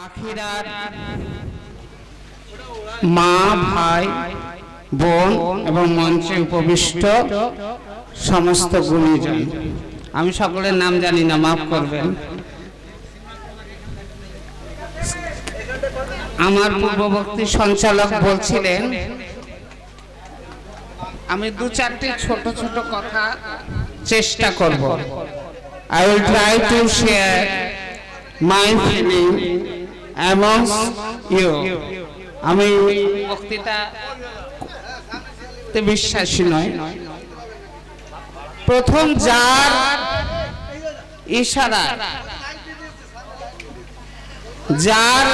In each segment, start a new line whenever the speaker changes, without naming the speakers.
আখিরাত মা, ভাই, বোন এবং মঞ্চে উপবিষ্ট সমস্ত গুণীজন, আমি সকলের নাম জানি না, মাফ করবেন। আমার পূর্ববর্তী সঞ্চালক বলছিলেন আমি দু চারটি ছোট ছোট কথা চেষ্টা করব। I will try to share my feeling amongst you. আমি বক্তৃতাতে বিশ্বাসী নয়। প্রথম যার ইশারা, যার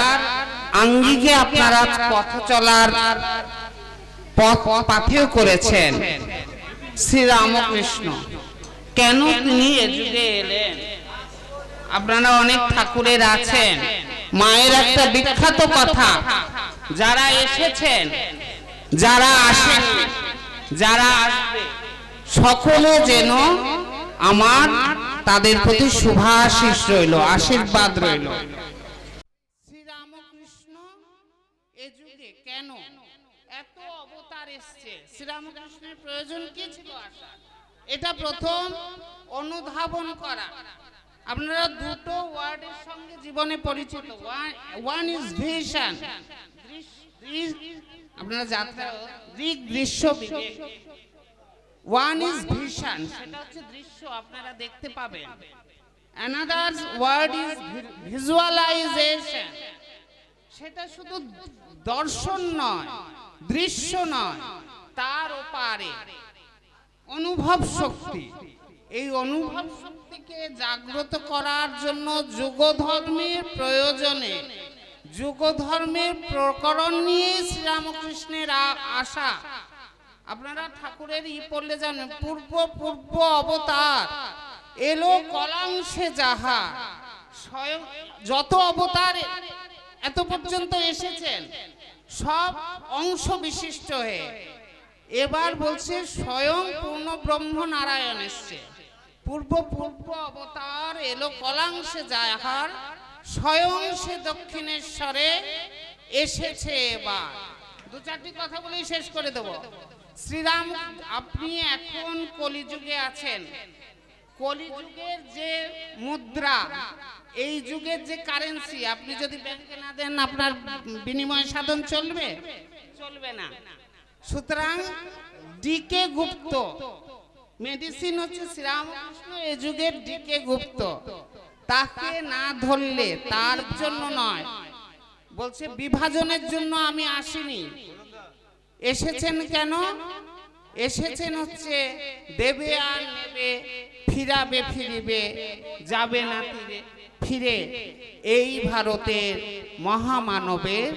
আঙ্গিকে আপনারা পথ চলার পাথেয় করেছেন, শ্রীরামকৃষ্ণ। কেন তিনি এ যুগে এলেন? আপনারা অনেক ঠাকুরের আছেন, মায়ের একটা বিখ্যাত কথা, যারা এসেছেন, যারা আসেন, যারা আসবে, সকলে যেন আমার তাদের প্রতি শুভাশিস রইল, আশীর্বাদ রইল। শ্রীরামকৃষ্ণ এ যুগে কেন এত অবতার এসছে? শ্রীরামকৃষ্ণের প্রয়োজন কি ছিল আসা? এটা প্রথম অনুধাবন করা। আপনারা দুটো ওয়ার্ডের সঙ্গে জীবনে পরিচিত। ওয়ান ইজ ভিশন, আপনারা যাত্রা দৃশ্য বিবেক। ওয়ান ইজ ভিশন, সেটা হচ্ছে দৃশ্য, আপনারা দেখতে পাবেন। অ্যানাদার ওয়ার্ড ইজ ভিজুয়ালাইজেশন, সেটা শুধু দর্শন নয়, দৃশ্য নয়, তার ওপারে অনুভব শক্তি। এই অনুভব শক্তিকে জাগ্রত করার জন্য যুগধর্মের প্রয়োজনে, যুগধর্মের প্রকরণ নিয়ে শ্রীরামকৃষ্ণের আসা। আপনারা ঠাকুরের পড়লে জানেন, পূর্ব পূর্ব অবতার এলো কলাংশে যাহা। স্বয়ং যত অবতার এত পর্যন্ত এসেছেন, সব অংশ বিশিষ্ট হয়ে। এবার বলছে স্বয়ং পূর্ণ ব্রহ্ম নারায়ণ এসছে। পূর্ব পূর্ব অবতার এলো কলাংশে যাহার, স্বয়ং সে দক্ষিণেশ্বরে এসেছে। এবার দু চারটি কথা বলেই শেষ করে দেব। শ্রীরাম, আপনি এখন কলিযুগে আছেন। কলিযুগের যে মুদ্রা, এই যুগের যে কারেন্সি, আপনি যদি ব্যাংকে না দেন আপনার বিনিময় সাধন চলবে? চলবে না। সুতরাং ডিকে গুপ্ত মেডিসিন হচ্ছে শ্রীরামকৃষ্ণ, এই যুগের ডিকে গুপ্ত। তাকে না ধরলে, তার জন্য নয়, বলছে বিভাজনের জন্য আমি আসিনি। এসেছেন কেন? এসেছেন হচ্ছে দেবে আর নেবে, ফিরাবে ফিরিবে, যাবে না ফিরে, এই ভারতের মহামানবের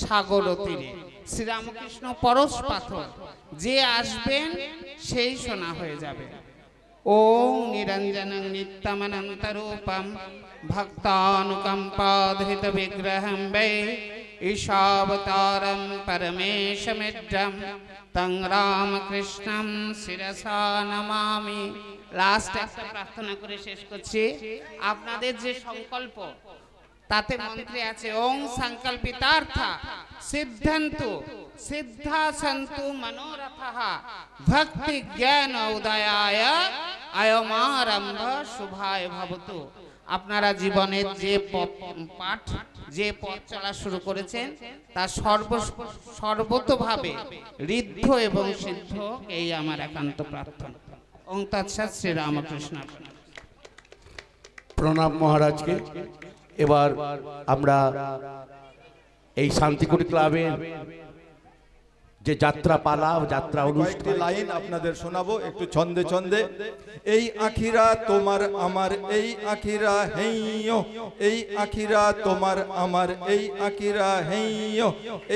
সাগর তীরে। শ্রীরামকৃষ্ণ পরশ পাথর, যে আসবেন সেই সোনা হয়ে যাবে। ওম নিরঞ্জনং নিত্যমনন্তরূপম ভক্তানুকম্পাধৃত বিগ্রহং বৈ ঈশাবতারম পরমেশমিড্ডম তং রামকৃষ্ণম শিরসা নমামি। লাস্ট একটা প্রার্থনা করে শেষ করছি। আপনাদের যে সংকল্প, তাতে মন্ত্রে আছে ওং সংকল্পিতার্থা সিদ্ধন্তু সিদ্ধা সন্তু মনোরথঃ ভক্তি জ্ঞান উদয়ায় অয়মারম্ভ শুভায় ভবতু। আপনারা জীবনের যে পাঠ, যে পথ চলা শুরু করেছেন, তা সর্বতোভাবে ঋদ্ধ এবং সিদ্ধ, এই আমার একান্ত প্রার্থনা। ওং তৎসৎ। শ্রীরামকৃষ্ণ।
প্রণাম মহারাজকে। এবার আমরা এই শান্তিকুটি ক্লাবের যে যাত্রা পালা, যাত্রা অনুষ্ঠান
লাইন আপনাদের শোনাবো একটু ছন্দে ছন্দে। এই আখিরা তোমার আমার, এই আখিরা হেইয়ো, এই আখিরা তোমার আমার, এই আখিরা হেইয়ো,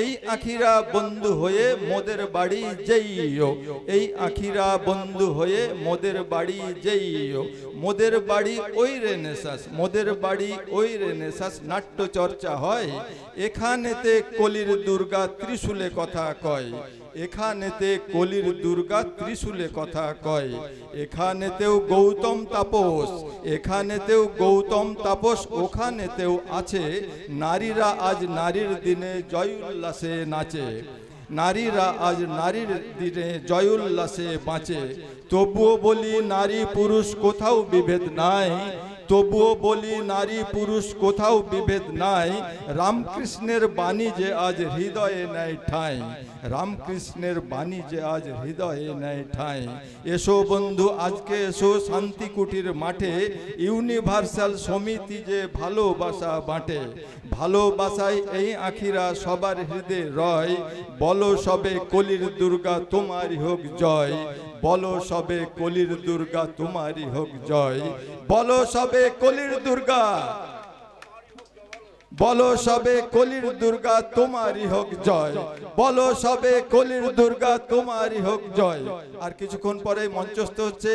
এই আখিরা বন্ধু হয়ে মোদের বাড়ি যেইয়ো, এই আখিরা বন্ধু হয়ে মোদের বাড়ি যেইয়ো। মোদের বাড়ি ওই রেনেসাস, মোদের বাড়ি ওই রেনেসাস, নাট্য চর্চা হয় এখানেতে, কলির দুর্গা ত্রিশূলে কথা কয়। এখানেতে কলির দুর্গা ত্রিশূলে কথা কয়। এখানেতেও গৌতম তাপস, এখানেতেও গৌতম তাপস, ওখানেতেও আছে নারীরা আজ নারীর দিনে জয় উল্লাসে নাচে। নারীরা আজ নারীর দিনে জয় উল্লাসে বাঁচে। তবুও বলি নারী পুরুষ কোথাও বিভেদ নাই, তবুও বলি নারী পুরুষ কোথাও বিভেদ নাই। রামকৃষ্ণের বাণী যে আজ হৃদয়ে নেয় ঠাঁই, রামকৃষ্ণের বাণী যে আজ হৃদয়ে নেয় ঠাঁই। এসো বন্ধু আজকে এসো শান্তি কুটির মাঠে, ইউনিভার্সাল সমিতি যে ভালোবাসা বাঁটে। ভালোবাসায় এই আখিরা সবার হৃদয়ে রয়, বলো সবে কলির দুর্গা তোমারই হোক জয়। বলো সবে কলির দুর্গা তোমারই হোক জয়। বলো সবে কলির দুর্গা, বলো সবে কলির দুর্গা তোমারই হোক জয়। বলো সবে কলির দুর্গা তোমারই হোক জয়। আর কিছুক্ষণ পরে মঞ্চস্থ হচ্ছে।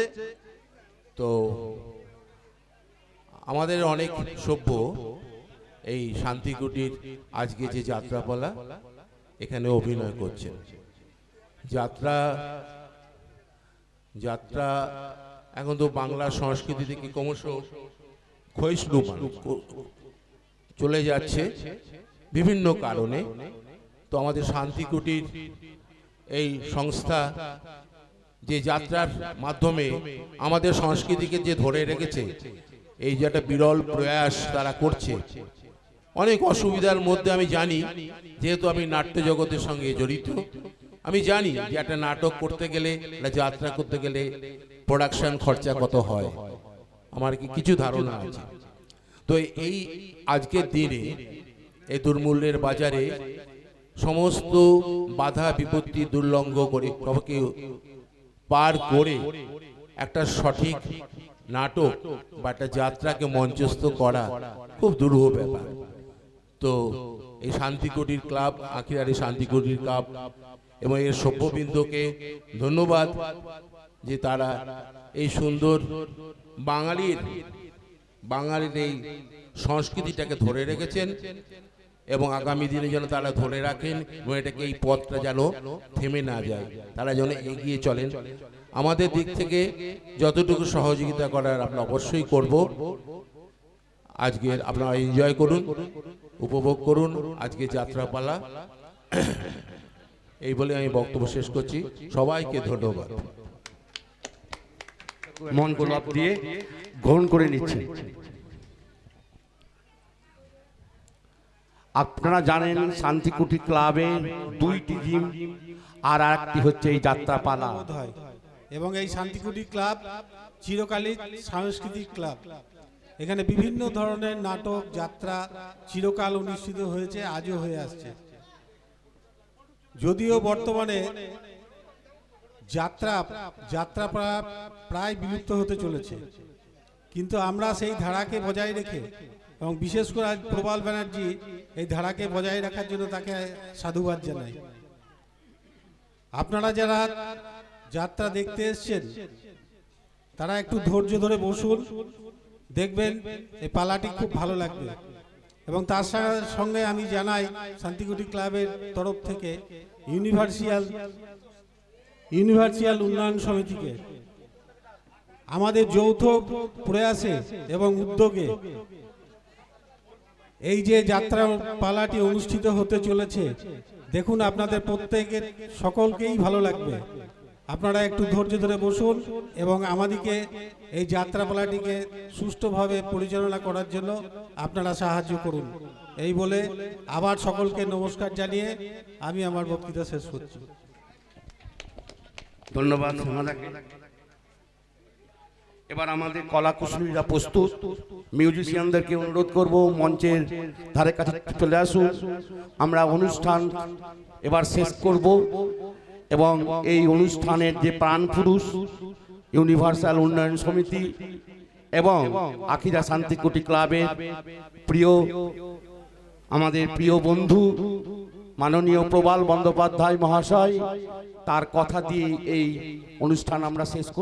তো আমাদের অনেক সভ্য এই শান্তিকুটির আজকে যে যাত্রাপালা এখানে অভিনয় করছেন। যাত্রা যাত্রা এখন তো বাংলা সংস্কৃতি থেকে ক্রমশ ক্ষয়িষ্ণু চলে যাচ্ছে বিভিন্ন কারণে। তো আমাদের শান্তিকুটির এই সংস্থা যে যাত্রার মাধ্যমে আমাদের সংস্কৃতিকে যে ধরে রেখেছে, এই যে একটা বিরল প্রয়াস তারা করছে। অনেক অসুবিধার মধ্যে আমি জানি, যেহেতু আমি নাট্য জগতের সঙ্গে জড়িত, আমি জানি যে একটা নাটক করতে গেলে, একটা যাত্রা করতে গেলে প্রোডাকশন খরচা কত হয়, আমার কিছু ধারণা আছে। তো এই আজকের দিনে এই দুর্মূল্যের বাজারে সমস্ত বাধা বিপত্তি দুর্লঙ্ঘ করে পার করে একটা সঠিক নাটক বা একটা যাত্রাকে মঞ্চস্থ করা খুব দুরূহ ব্যাপার। তো এই শান্তিকুটির ক্লাব, আখিরার এই শান্তিকুটির ক্লাব এবং এর সভ্যবৃন্দকে ধন্যবাদ যে তারা এই সুন্দর বাঙালির এই সংস্কৃতিটাকে ধরে রেখেছেন এবং আগামী দিনে যেন তারা ধরে রাখেন এবং এটাকে এই পথটা যেন থেমে না যায়, তারা যেন এগিয়ে চলেন। আমাদের দিক থেকে যতটুকু সহযোগিতা করার আমরা অবশ্যই করব। আজকের আপনারা এনজয় করুন, উপভোগ করুন আজকে যাত্রাপালা। এই বলে আমি বক্তব্য শেষ করছি। সবাইকে ধন্যবাদ।
মন গোলাপ দিয়ে গ্রহণ করে নিচ্ছে। আপনারা জানেন শান্তিকুটি ক্লাবে দুইটি জিম আর একটি হচ্ছে এই যাত্রাপালা।
এবং এই শান্তিকুটি ক্লাব চিরকালীন সাংস্কৃতিক ক্লাব। এখানে বিভিন্ন ধরনের নাটক যাত্রা চিরকাল অনুষ্ঠিত হয়েছে, আজও হয়ে আসছে। যদিও বর্তমানে যাত্রা প্রায় বিলুপ্ত হতে চলেছে, কিন্তু আমরা সেই ধারাকে বজায় রেখে এবং বিশেষ করে আজ প্রবাল ব্যানার্জি এই ধারাকে বজায় রাখার জন্য তাকে সাধুবাদ জানাই। আপনারা যারা যাত্রা দেখতে এসেছেন তারা একটু ধৈর্য ধরে বসুন, দেখবেন এই পালাটি খুব ভালো লাগবে। এবং তার সঙ্গে আমি জানাই শান্তিকুটি ক্লাবের তরফ থেকে ইউনিভার্সাল উন্নয়ন সমিতিকে আমাদের যৌথ প্রয়াসে এবং উদ্যোগে এই যে যাত্রা পালাটি অনুষ্ঠিত হতে চলেছে, দেখুন আপনাদের প্রত্যেকের সকলকেই ভালো লাগবে। আপনারা একটু ধৈর্য ধরে বসুন এবং আমাদেরকে এই যাত্রাপালাটিকে সুষ্ঠুভাবে পরিচালনা করার জন্য আপনারা সাহায্য করুন। এই বলে আবার সকলকে নমস্কার জানিয়ে আমি আমার বক্তৃতা শেষ করছি।
ধন্যবাদ। এবার আমাদের কলাকুশলীরা প্রস্তুত। মিউজিশিয়ানদেরকে অনুরোধ করব মঞ্চের ধারে কাছে চলে আসুন। আমরা অনুষ্ঠান এবার শেষ করব এবং এই অনুষ্ঠানের যে প্রাণ পুরুষ ইউনিভার্সাল উন্নয়ন সমিতি এবং আখিরা শান্তিকুটি ক্লাবের আমাদের প্রিয় বন্ধু মাননীয় প্রবাল বন্দ্যোপাধ্যায় মহাশয়, তার কথা দিয়ে এই অনুষ্ঠান আমরা শেষ করব।